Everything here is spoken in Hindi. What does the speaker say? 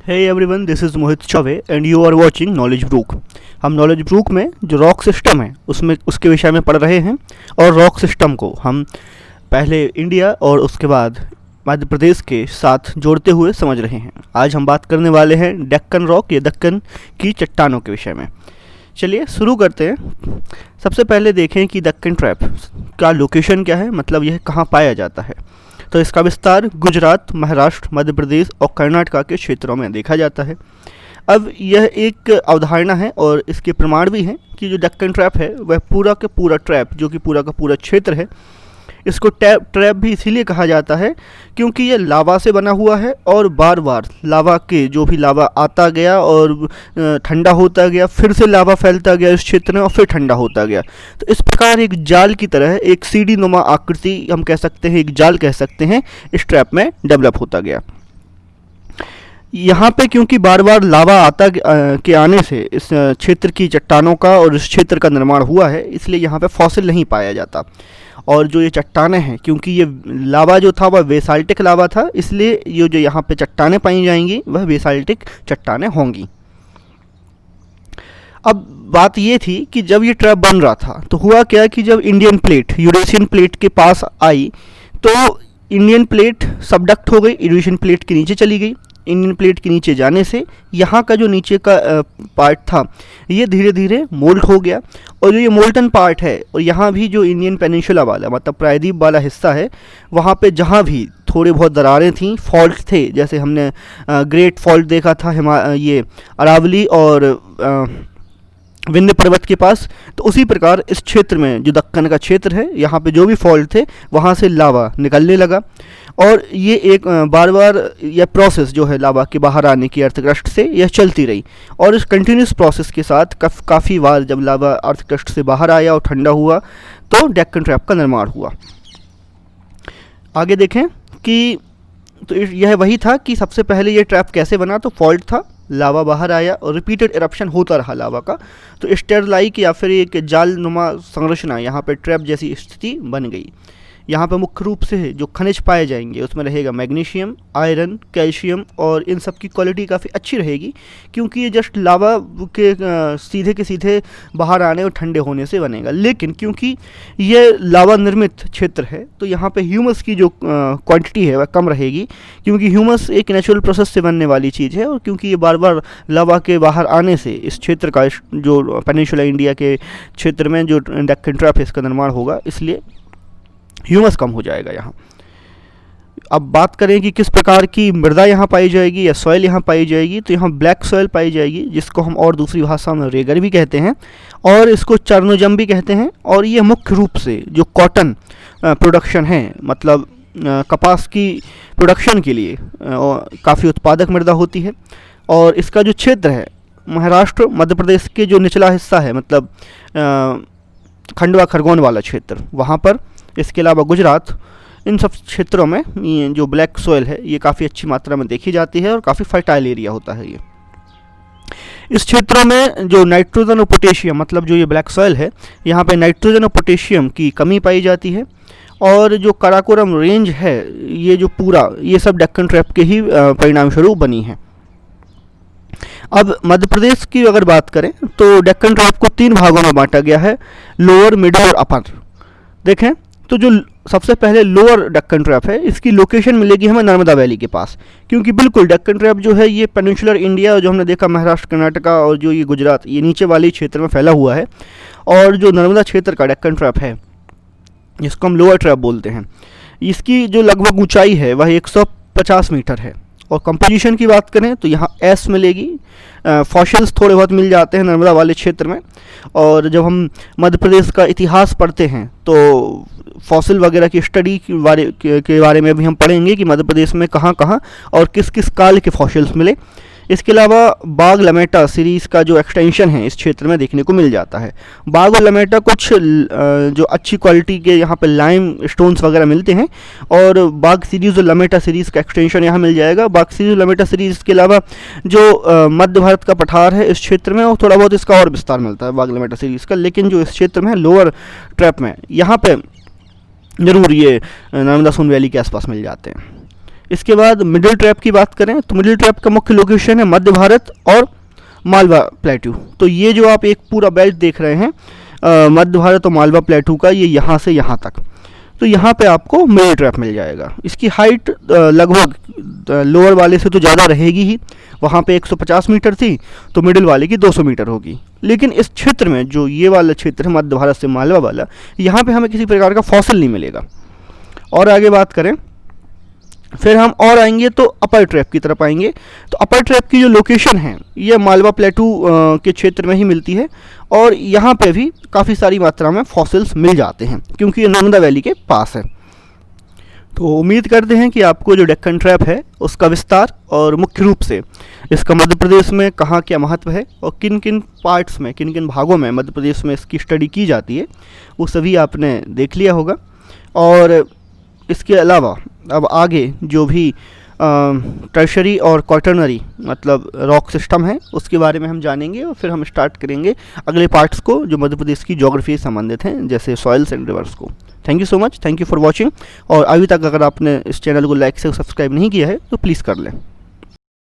Hey everyone, this is Mohit Chaubey and you are watching Knowledge Brook. हम नॉलेज ब्रूक में जो रॉक सिस्टम है उसमें उसके विषय में पढ़ रहे हैं और रॉक सिस्टम को हम पहले इंडिया और उसके बाद मध्य प्रदेश के साथ जोड़ते हुए समझ रहे हैं। आज हम बात करने वाले हैं डेक्कन रॉक या दक्कन की चट्टानों के विषय में। चलिए शुरू करते हैं। सबसे पहले देखें कि दक्कन ट्रैप का लोकेशन क्या है, मतलब यह कहाँ पाया जाता है। तो इसका विस्तार गुजरात, महाराष्ट्र, मध्य प्रदेश और कर्नाटक के क्षेत्रों में देखा जाता है। अब यह एक अवधारणा है और इसके प्रमाण भी हैं कि जो दक्कन ट्रैप है वह पूरा का पूरा ट्रैप, जो कि पूरा का पूरा क्षेत्र है, इसको ट्रैप भी इसीलिए कहा जाता है क्योंकि ये लावा से बना हुआ है और बार बार लावा के जो भी लावा आता गया और ठंडा होता गया, फिर से लावा फैलता गया इस क्षेत्र में और फिर ठंडा होता गया। तो इस प्रकार एक जाल की तरह, एक सीढ़ी नुमा आकृति हम कह सकते हैं, एक जाल कह सकते हैं, इस ट्रैप में डेवलप होता गया। यहाँ पे क्योंकि बार बार लावा के आने से इस क्षेत्र की चट्टानों का और इस क्षेत्र का निर्माण हुआ है, इसलिए यहाँ पे फॉसिल नहीं पाया जाता। और जो ये चट्टानें हैं, क्योंकि ये लावा जो था वह बेसाल्टिक लावा था, इसलिए ये जो यहाँ पे चट्टानें पाई जाएंगी वह बेसाल्टिक चट्टानें होंगी। अब बात ये थी कि जब ये ट्रैप बन रहा था तो हुआ क्या कि जब इंडियन प्लेट यूरेशियन प्लेट के पास आई तो इंडियन प्लेट सबडक्ट हो गई, यूरेशियन प्लेट के नीचे चली गई। इंडियन प्लेट के नीचे जाने से यहाँ का जो नीचे का पार्ट था ये धीरे धीरे मोल्ट हो गया, और जो ये मोल्टन पार्ट है और यहाँ भी जो इंडियन पेनिनसुला वाला मतलब प्रायद्वीप वाला हिस्सा है, वहाँ पे जहाँ भी थोड़ी बहुत दरारें थीं, फॉल्ट थे, जैसे हमने ग्रेट फॉल्ट देखा था ये अरावली और विंध्य पर्वत के पास, तो उसी प्रकार इस क्षेत्र में जो दक्कन का क्षेत्र है, यहाँ पे जो भी फॉल्ट थे वहाँ से लावा निकलने लगा। और ये एक बार बार यह प्रोसेस जो है लावा के बाहर आने की अर्थक्रस्ट से, यह चलती रही। और इस कंटिन्यूस प्रोसेस के साथ काफ़ी बार जब लावा अर्थक्रस्ट से बाहर आया और ठंडा हुआ तो डेक्कन ट्रैप का निर्माण हुआ। आगे देखें कि तो यह वही था कि सबसे पहले ये ट्रैप कैसे बना, तो फॉल्ट था, लावा बाहर आया और रिपीटेड इरप्शन होता रहा लावा का, तो स्टेरलाइक या फिर एक जाल नुमा संरचना यहाँ पे ट्रैप जैसी स्थिति बन गई। यहाँ पे मुख्य रूप से जो खनिज पाए जाएंगे उसमें रहेगा मैग्नीशियम, आयरन, कैल्शियम, और इन सब की क्वालिटी काफ़ी अच्छी रहेगी क्योंकि ये जस्ट लावा के सीधे के सीधे बाहर आने और ठंडे होने से बनेगा। लेकिन क्योंकि ये लावा निर्मित क्षेत्र है तो यहाँ पे ह्यूमस की जो क्वांटिटी है वह कम रहेगी, क्योंकि ह्यूमस एक नेचुरल प्रोसेस से बनने वाली चीज़ है, और क्योंकि ये बार बार लावा के बाहर आने से इस क्षेत्र का, जो पेनिनसुला इंडिया के क्षेत्र में जो डेक्कन ट्रैप है इसका निर्माण होगा, इसलिए ह्यूमस कम हो जाएगा यहाँ। अब बात करें कि किस प्रकार की मृदा यहाँ पाई जाएगी या सॉइल यहाँ पाई जाएगी, तो यहाँ ब्लैक सॉइल पाई जाएगी, जिसको हम और दूसरी भाषा में रेगर भी कहते हैं और इसको चर्नोजम भी कहते हैं। और ये मुख्य रूप से जो कॉटन प्रोडक्शन है, मतलब कपास की प्रोडक्शन के लिए काफ़ी उत्पादक मृदा होती है। और इसका जो क्षेत्र है महाराष्ट्र, मध्य प्रदेश के जो निचला हिस्सा है, मतलब खंडवा खरगोन वाला क्षेत्र, वहाँ पर, इसके अलावा गुजरात, इन सब क्षेत्रों में ये जो ब्लैक सॉइल है ये काफ़ी अच्छी मात्रा में देखी जाती है और काफ़ी फर्टाइल एरिया होता है ये। इस क्षेत्रों में जो नाइट्रोजन और पोटेशियम, मतलब जो ये ब्लैक सॉइल है, यहाँ पे नाइट्रोजन और पोटेशियम की कमी पाई जाती है। और जो काराकोरम रेंज है, ये जो पूरा, ये सब डेक्कन ट्रैप के ही परिणाम स्वरूप बनी है। अब मध्य प्रदेश की अगर बात करें तो डेक्कन ट्रैप को 3 भागों में बांटा गया है, लोअर, मिडल और अपर। देखें तो जो सबसे पहले लोअर डेक्कन ट्रैप है, इसकी लोकेशन मिलेगी हमें नर्मदा वैली के पास, क्योंकि बिल्कुल डेक्कन ट्रैप जो है ये पेनिनसुलर इंडिया, जो हमने देखा महाराष्ट्र, कर्नाटक और जो ये गुजरात, ये नीचे वाले क्षेत्र में फैला हुआ है। और जो नर्मदा क्षेत्र का डेक्कन ट्रैप है, जिसको हम लोअर ट्रैप बोलते हैं, इसकी जो लगभग ऊंचाई है वह 150 मीटर है। और कंपोजिशन की बात करें तो यहाँ एस मिलेगी, फॉसिल्स थोड़े बहुत मिल जाते हैं नर्मदा वाले क्षेत्र में। और जब हम मध्य प्रदेश का इतिहास पढ़ते हैं तो फॉसिल वगैरह की स्टडी के बारे में भी हम पढ़ेंगे कि मध्य प्रदेश में कहाँ कहाँ और किस किस काल के फॉसिल्स मिले। इसके अलावा बाग लमेटा सीरीज़ का जो एक्सटेंशन है इस क्षेत्र में देखने को मिल जाता है। बाग और लमेटा कुछ जो अच्छी क्वालिटी के यहाँ पे लाइम स्टोन्स वगैरह मिलते हैं, और बाग सीरीज़ और लमेटा सीरीज़ का एक्सटेंशन यहाँ मिल जाएगा। बाग सीरीज़ और लमेटा सीरीज़ के अलावा जो मध्य भारत का पठार है इस क्षेत्र में, और थोड़ा बहुत इसका और विस्तार मिलता है बाग लमेटा सीरीज़ का। लेकिन जो इस क्षेत्र में है लोअर ट्रैप में, यहाँ पर ज़रूर ये नर्मदा सोन वैली के आसपास मिल जाते हैं। इसके बाद मिडिल ट्रैप की बात करें तो मिडिल ट्रैप का मुख्य लोकेशन है मध्य भारत और मालवा प्लेटू। तो ये जो आप एक पूरा बेल्ट देख रहे हैं मध्य भारत और मालवा प्लेटू का, ये यहाँ से यहाँ तक, तो यहाँ पे आपको मिडिल ट्रैप मिल जाएगा। इसकी हाइट लगभग लोअर वाले से तो ज़्यादा रहेगी ही, वहाँ पे 150 मीटर थी तो मिडिल वाले की 200 मीटर होगी। लेकिन इस क्षेत्र में जो ये वाला क्षेत्र है मध्य भारत से मालवा वाला, यहाँ पे हमें किसी प्रकार का फॉसिल नहीं मिलेगा। और आगे बात करें फिर हम और आएंगे तो अपर ट्रैप की तरफ आएंगे। तो अपर ट्रैप की जो लोकेशन है ये मालवा प्लेटू के क्षेत्र में ही मिलती है और यहाँ पे भी काफ़ी सारी मात्रा में फॉसिल्स मिल जाते हैं क्योंकि ये नर्मदा वैली के पास है। तो उम्मीद करते हैं कि आपको जो डेक्कन ट्रैप है उसका विस्तार और मुख्य रूप से इसका मध्य प्रदेश में कहाँ क्या महत्व है और किन किन पार्ट्स में, किन किन भागों में मध्य प्रदेश में इसकी स्टडी की जाती है, वो सभी आपने देख लिया होगा। और इसके अलावा अब आगे जो भी टर्शरी और क्वाटरनरी मतलब रॉक सिस्टम है उसके बारे में हम जानेंगे और फिर हम स्टार्ट करेंगे अगले पार्ट्स को जो मध्य प्रदेश की ज्योग्राफी से संबंधित हैं, जैसे सॉइल्स एंड रिवर्स को। Thank you so much, thank you for watching. और अभी तक अगर आपने इस चैनल को लाइक से सब्सक्राइब नहीं किया है तो प्लीज़ कर लें।